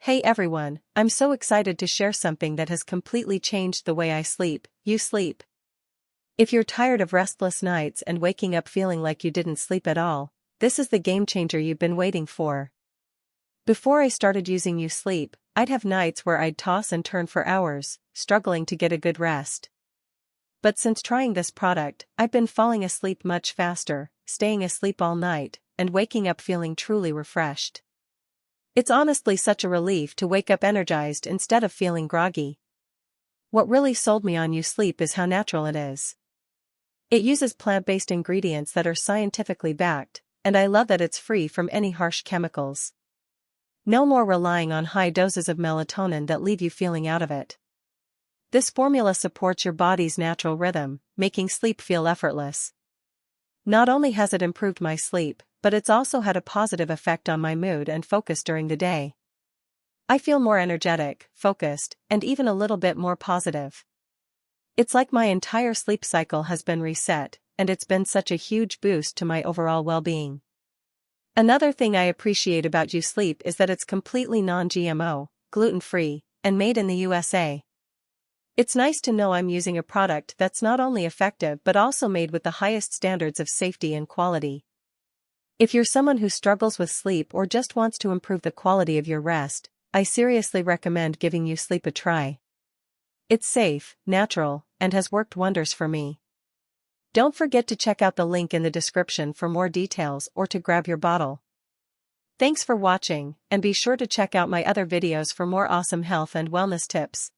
Hey everyone, I'm so excited to share something that has completely changed the way I sleep. You sleep. If you're tired of restless nights and waking up feeling like you didn't sleep at all, this is the game changer you've been waiting for. Before I started using You Sleep, I'd have nights where I'd toss and turn for hours, struggling to get a good rest. But since trying this product, I've been falling asleep much faster, staying asleep all night, and waking up feeling truly refreshed. It's honestly such a relief to wake up energized instead of feeling groggy. What really sold me on You Sleep is how natural it is. It uses plant-based ingredients that are scientifically backed, and I love that it's free from any harsh chemicals. No more relying on high doses of melatonin that leave you feeling out of it. This formula supports your body's natural rhythm, making sleep feel effortless. Not only has it improved my sleep, but it's also had a positive effect on my mood and focus during the day. I feel more energetic, focused, and even a little bit more positive. It's like my entire sleep cycle has been reset, and it's been such a huge boost to my overall well-being. Another thing I appreciate about You Sleep is that it's completely non-GMO, gluten-free, and made in the USA. It's nice to know I'm using a product that's not only effective but also made with the highest standards of safety and quality. If you're someone who struggles with sleep or just wants to improve the quality of your rest, I seriously recommend giving You Sleep a try. It's safe, natural, and has worked wonders for me. Don't forget to check out the link in the description for more details or to grab your bottle. Thanks for watching, and be sure to check out my other videos for more awesome health and wellness tips.